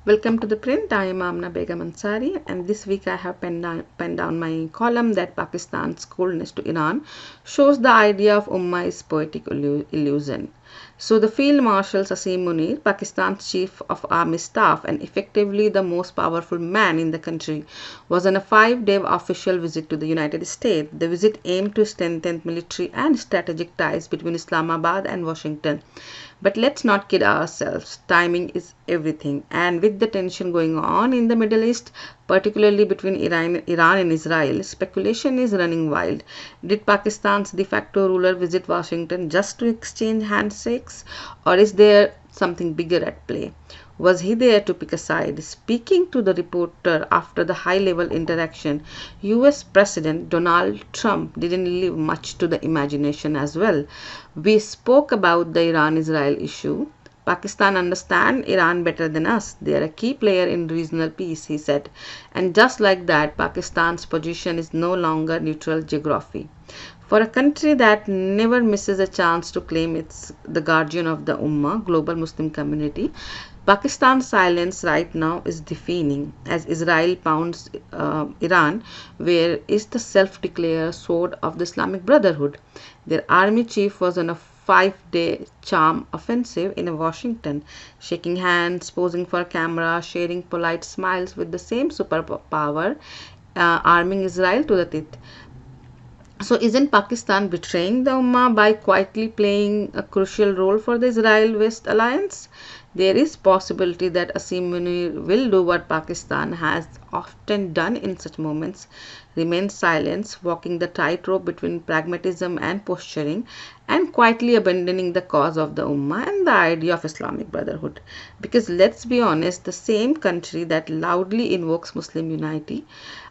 Welcome to the print. I am Amna Begum Ansari, and this week I have penned down my column that Pakistan's coldness to Iran shows the idea of Ummah is poetic illusion. So, the Field Marshal Asim Munir, Pakistan's Chief of Army Staff and effectively the most powerful man in the country, was on a 5-day official visit to the United States. The visit aimed to strengthen military and strategic ties between Islamabad and Washington. But let's not kid ourselves, timing is everything. And with the tension going on in the Middle East, particularly between Iran and Israel, speculation is running wild. Did Pakistan's de facto ruler visit Washington just to exchange handshakes, or is there something bigger at play? Was he there to pick a side? Speaking to the reporter after the high level interaction, US President Donald Trump didn't leave much to the imagination as well. We spoke about the Iran Israel issue. Pakistan understands Iran better than us. They are a key player in regional peace, he said. And just like that, Pakistan's position is no longer neutral geography. For a country that never misses a chance to claim it's the guardian of the Ummah, global Muslim community, Pakistan's silence right now is deafening as Israel pounds Iran, where is the self-declared sword of the Islamic Brotherhood. Their army chief was on a 5-day charm offensive in Washington, shaking hands, posing for camera, sharing polite smiles with the same superpower, arming Israel to the teeth. So, isn't Pakistan betraying the Ummah by quietly playing a crucial role for the Israel-West alliance? There is possibility that Asim Munir will do what Pakistan has often done in such moments, remain silent, walking the tightrope between pragmatism and posturing, and quietly abandoning the cause of the Ummah and the idea of Islamic Brotherhood. Because let's be honest, the same country that loudly invokes Muslim unity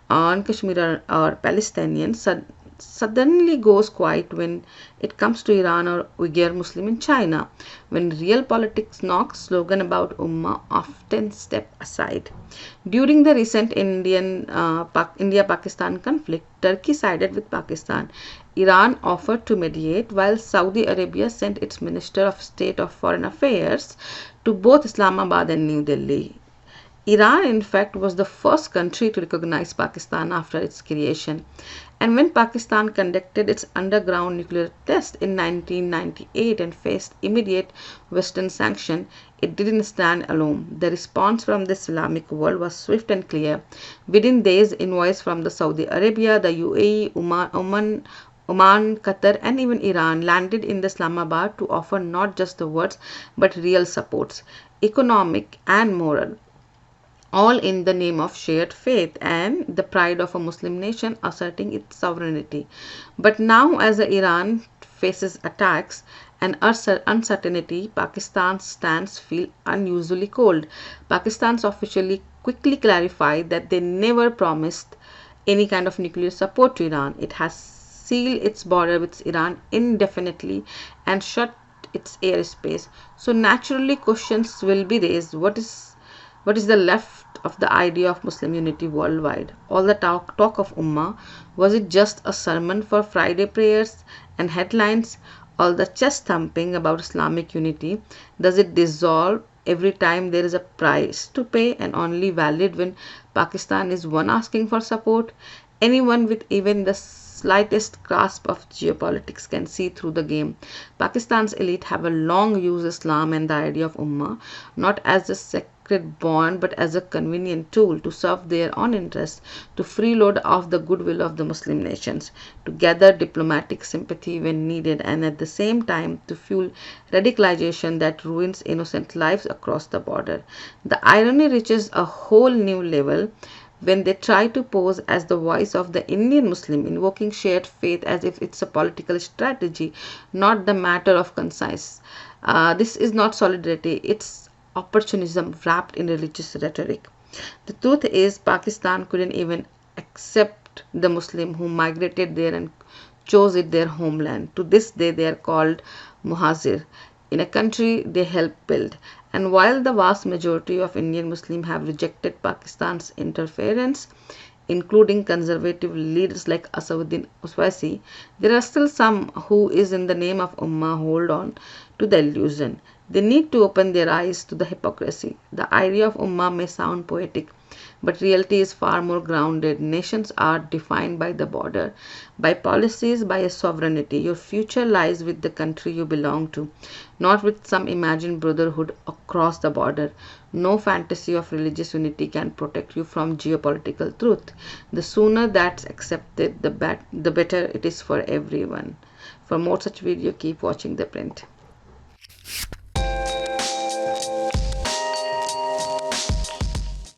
on Kashmir or Palestinians suddenly goes quiet when it comes to Iran or Uyghur Muslim in China. When real politics knocks, slogan about Ummah often step aside. During the recent India-Pakistan conflict, Turkey sided with Pakistan. Iran offered to mediate while Saudi Arabia sent its Minister of State of Foreign Affairs to both Islamabad and New Delhi. Iran, in fact, was the first country to recognize Pakistan after its creation. And when Pakistan conducted its underground nuclear test in 1998 and faced immediate Western sanction, it didn't stand alone. The response from the Islamic world was swift and clear. Within days, envoys from the Saudi Arabia, the UAE, Oman, Qatar, and even Iran landed in Islamabad to offer not just the words but real supports, economic and moral, all in the name of shared faith and the pride of a Muslim nation asserting its sovereignty. But now, as Iran faces attacks and uncertainty, Pakistan's stance feels unusually cold. Pakistan's officially quickly clarified that they never promised any kind of nuclear support to Iran. It has sealed its border with Iran indefinitely and shut its airspace. So naturally questions will be raised. What is the left of the idea of Muslim unity worldwide? All the talk of Ummah, was it just a sermon for Friday prayers and headlines? All the chest thumping about Islamic unity, does it dissolve every time there is a price to pay and only valid when Pakistan is one asking for support? Anyone with even the slightest grasp of geopolitics can see through the game. Pakistan's elite have a long used Islam and the idea of Ummah not as a sacred bond but as a convenient tool to serve their own interests, to freeload off the goodwill of the Muslim nations, to gather diplomatic sympathy when needed, and at the same time to fuel radicalization that ruins innocent lives across the border. The irony reaches a whole new level when they try to pose as the voice of the Indian Muslim, invoking shared faith as if it's a political strategy, not the matter of conscience. This is not solidarity, it's opportunism wrapped in religious rhetoric. The truth is, Pakistan couldn't even accept the Muslim who migrated there and chose it their homeland. To this day, they are called Muhajir, in a country they helped build. And while the vast majority of Indian Muslims have rejected Pakistan's interference, including conservative leaders like Asaduddin Owaisi, there are still some who, is in the name of Ummah, hold on to the illusion. They need to open their eyes to the hypocrisy. The idea of Ummah may sound poetic, but reality is far more grounded. Nations are defined by the border, by policies, by a sovereignty. Your future lies with the country you belong to, not with some imagined brotherhood across the border. No fantasy of religious unity can protect you from geopolitical truth. The sooner that's accepted, the better it is for everyone. For more such video, keep watching The Print.